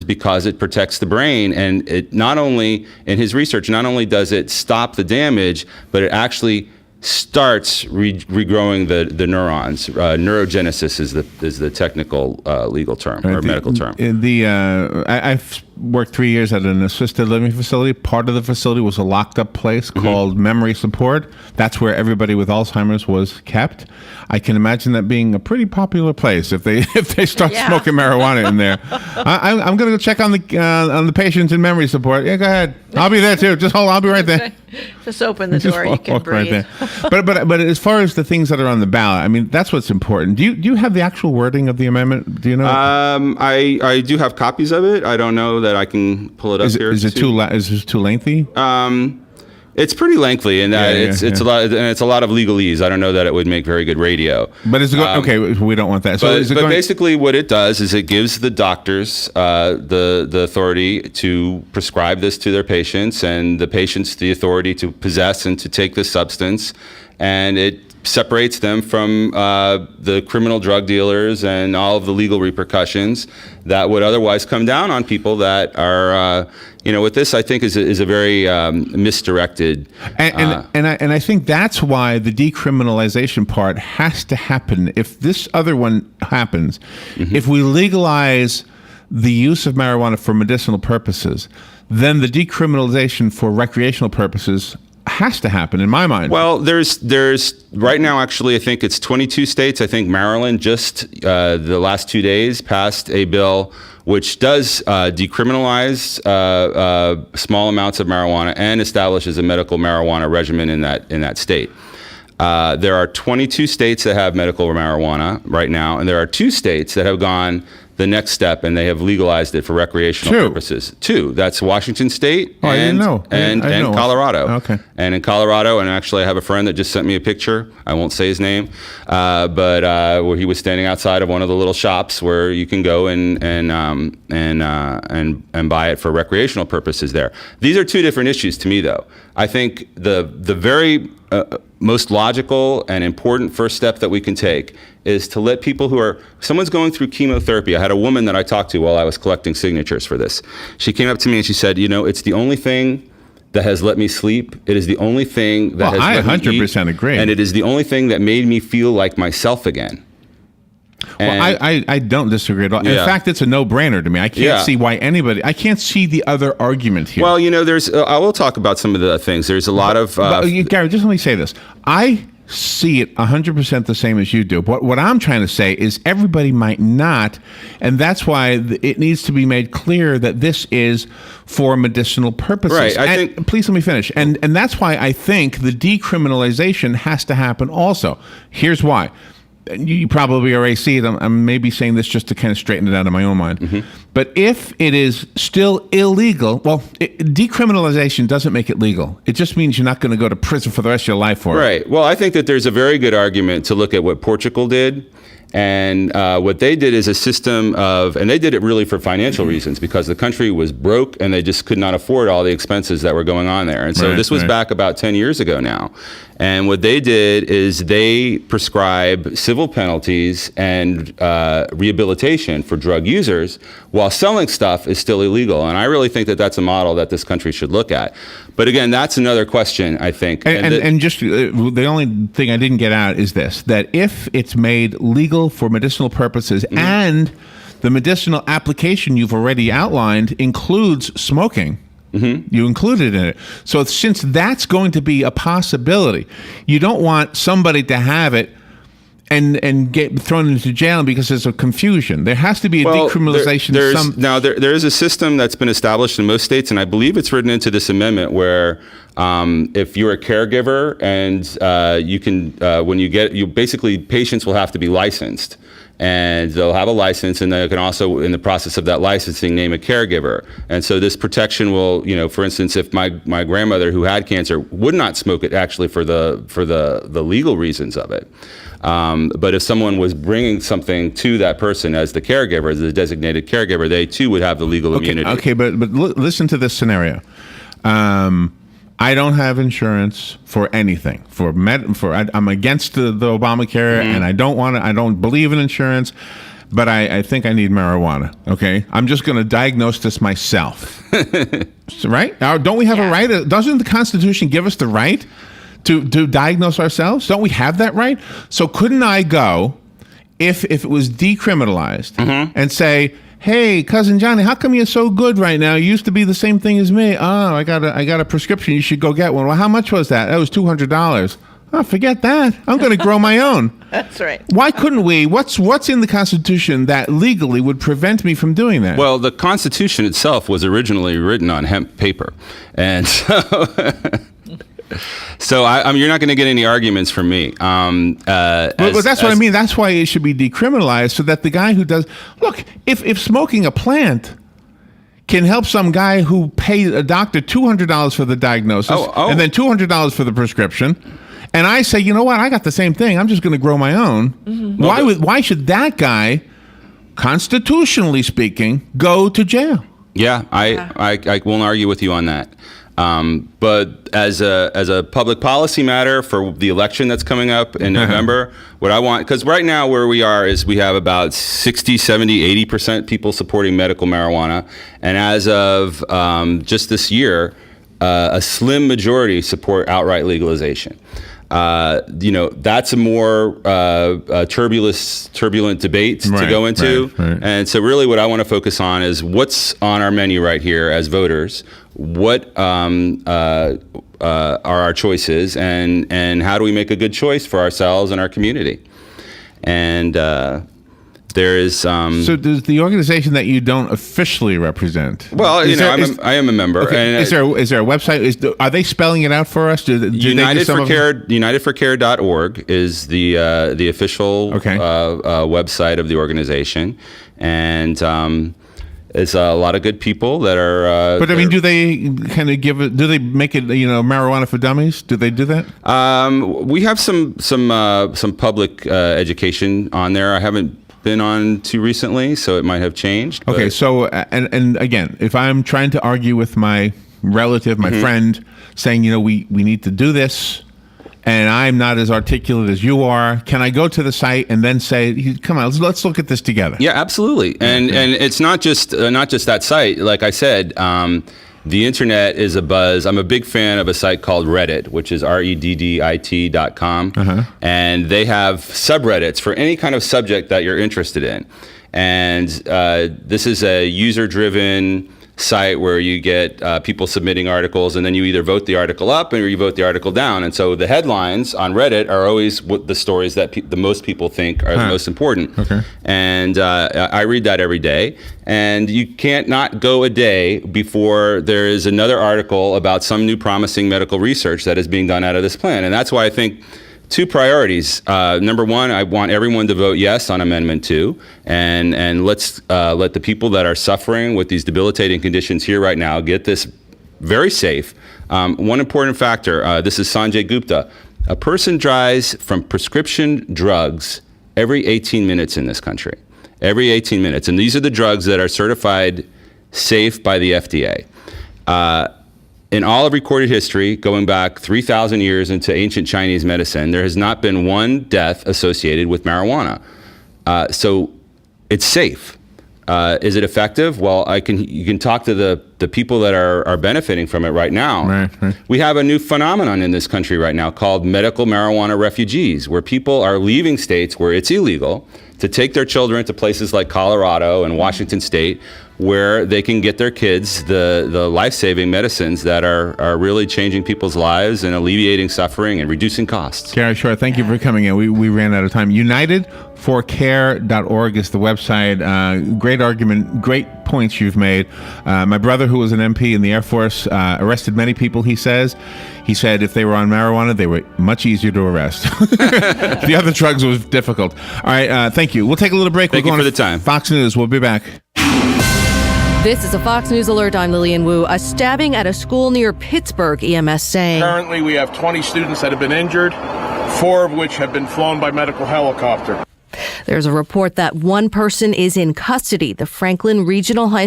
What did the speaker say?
because it protects the brain, and it not only, in his research, not only does it stop the damage, but it actually starts regrowing the neurons. Neurogenesis is the technical legal term or medical term. I've worked 3 years at an assisted living facility. Part of the facility was a locked up place called memory support. That's where everybody with Alzheimer's was kept. I can imagine that being a pretty popular place if they start smoking marijuana in there. I'm going to go check on the patients in memory support. Yeah, go ahead. I'll be there too. Just hold on. I'll be right there. Just open the door. You can breathe. Right there. But as far as the things that are on the ballot, I mean, that's what's important. Do you have the actual wording of the amendment? Do you know? I do have copies of it. I don't know that I can pull it up here. Is it too lengthy? It's pretty lengthy, and it's a lot, and it's a lot of legalese. I don't know that it would make very good radio. But is it okay? We don't want that. So but basically, what it does is it gives the doctors the authority to prescribe this to their patients, and the patients the authority to possess and to take this substance, and it separates them from the criminal drug dealers and all of the legal repercussions that would otherwise come down on people that are, with this, I think is a very misdirected. And I think that's why the decriminalization part has to happen. If this other one happens, if we legalize the use of marijuana for medicinal purposes, then the decriminalization for recreational purposes has to happen in my mind. Well, there's right now, actually, I think it's 22 states. I think Maryland just the last 2 days passed a bill which does decriminalize small amounts of marijuana and establishes a medical marijuana regimen in that state. There are 22 states that have medical marijuana right now, and there are 2 states that have gone the next step, and they have legalized it for recreational purposes. 2. That's Washington State and Colorado. Okay. And in Colorado, and actually I have a friend that just sent me a picture. I won't say his name, but where he was standing outside of one of the little shops where you can go and buy it for recreational purposes there. These are 2 different issues to me, though. I think the very most logical and important first step that we can take is to let people someone's going through chemotherapy. I had a woman that I talked to while I was collecting signatures for this. She came up to me and she said, it's the only thing that has let me sleep. It is the only thing that has let me eat. 100% agree. And it is the only thing that made me feel like myself again. Well, I don't disagree at all. Yeah. In fact, it's a no-brainer to me. I can't see why I can't see the other argument here. Well, I will talk about some of the things. There's a lot of... Gary, just let me say this. I see it 100% the same as you do. But what I'm trying to say is everybody might not, and that's why it needs to be made clear that this is for medicinal purposes. Right. Please let me finish. And that's why I think the decriminalization has to happen also. Here's why. You probably already see it. I'm maybe saying this just to kind of straighten it out in my own mind. But if it is still illegal, decriminalization doesn't make it legal. It just means you're not going to go to prison for the rest of your life for it. Right. Well, I think that there's a very good argument to look at what Portugal did. And what they did is a system and they did it really for financial reasons because the country was broke and they just could not afford all the expenses that were going on there. And so this was back about 10 years ago now. And what they did is they prescribe civil penalties and rehabilitation for drug users while selling stuff is still illegal. And I really think that that's a model that this country should look at. But again, that's another question, I think. And just the only thing I didn't get out is this, that if it's made legal for medicinal purposes and the medicinal application you've already outlined includes smoking, you included in it. So since that's going to be a possibility, you don't want somebody to have it and get thrown into jail because there's a confusion. There has to be a decriminalization. There is a system that's been established in most states, and I believe it's written into this amendment where if you're a caregiver and you can, basically patients will have to be licensed. And they'll have a license, and they can also, in the process of that licensing, name a caregiver. And so this protection will, for instance, if my grandmother who had cancer would not smoke it actually for the legal reasons of it. But if someone was bringing something to that person as the caregiver, as the designated caregiver, they too would have the legal immunity. Okay, but listen to this scenario. I don't have insurance for anything. I'm against the Obamacare, and I don't believe in insurance. but I think I need marijuana. Okay, I'm just going to diagnose this myself. Right? Now, don't we have a right? Doesn't the Constitution give us the right to diagnose ourselves? Don't we have that right? So couldn't I go if it was decriminalized and say, "Hey, cousin Johnny, how come you're so good right now? You used to be the same thing as me. Oh, I got a prescription. You should go get one." Well, how much was that? That was $200. Oh, forget that. I'm going to grow my own. That's right. Why couldn't we? What's in the Constitution that legally would prevent me from doing that? Well, the Constitution itself was originally written on hemp paper, and so you're not going to get any arguments from me. But that's what I mean. That's why it should be decriminalized, so that the guy who does look, if smoking a plant can help some guy who paid a doctor $200 for the diagnosis and then $200 for the prescription. And I say, you know what? I got the same thing. I'm just going to grow my own. Why should that guy, constitutionally speaking, go to jail? Yeah, I won't argue with you on that. But as a public policy matter for the election that's coming up in November, what I want, because right now where we are is we have about 60, 70, 80% people supporting medical marijuana. And as of just this year, a slim majority support outright legalization. That's a more turbulent debate to go into. Right. And so really what I want to focus on is what's on our menu right here as voters, what are our choices, and how do we make a good choice for ourselves and our community. And there is so does the organization that you don't officially represent? Well, I am a member. Okay. And is there a website? Are they spelling it out for us? UnitedForCare.org is the official website of the organization, and it's a lot of good people that are. But I mean, do they kind of give it? Do they make it marijuana for dummies? Do they do that? We have some public education on there. I haven't been on too recently, so it might have changed. Okay, so and again, if I'm trying to argue with my relative, my friend, saying we need to do this, and I'm not as articulate as you are, can I go to the site and then say, "Come on, let's look at this together"? Yeah, absolutely. And it's not just that site. Like I said, the internet is abuzz. I'm a big fan of a site called Reddit, which is reddit.com. And they have subreddits for any kind of subject that you're interested in. And this is a user-driven site where you get people submitting articles, and then you either vote the article up or you vote the article down. And so the headlines on Reddit are always the stories that the most people think are the most important. Okay. And I read that every day. And you can't not go a day before there is another article about some new promising medical research that is being done out of this plan. And that's why I think two priorities. Number one, I want everyone to vote yes on Amendment 2, and let's let the people that are suffering with these debilitating conditions here right now get this very safe. One important factor, this is Sanjay Gupta. A person dies from prescription drugs every 18 minutes in this country. Every 18 minutes. And these are the drugs that are certified safe by the FDA. In all of recorded history, going back 3,000 years into ancient Chinese medicine, there has not been one death associated with marijuana. So it's safe. Is it effective? Well, you can talk to the people that are benefiting from it right now. Right. We have a new phenomenon in this country right now called medical marijuana refugees, where people are leaving states where it's illegal to take their children to places like Colorado and Washington State, where they can get their kids the life-saving medicines that are really changing people's lives and alleviating suffering and reducing costs. Gary Schor, thank you for coming in. We ran out of time. UnitedForCare.org is the website. Great argument, great points you've made. My brother, who was an MP in the Air Force, arrested many people, he said if they were on marijuana, they were much easier to arrest. The other drugs was difficult. All right, thank you. We'll take a little break. Thank you for the time. Fox News. We'll be back. This is a Fox News alert. I'm Lillian Wu. A stabbing at a school near Pittsburgh, EMS saying. Currently, we have 20 students that have been injured, 4 of which have been flown by medical helicopter. There's a report that one person is in custody. The Franklin Regional High School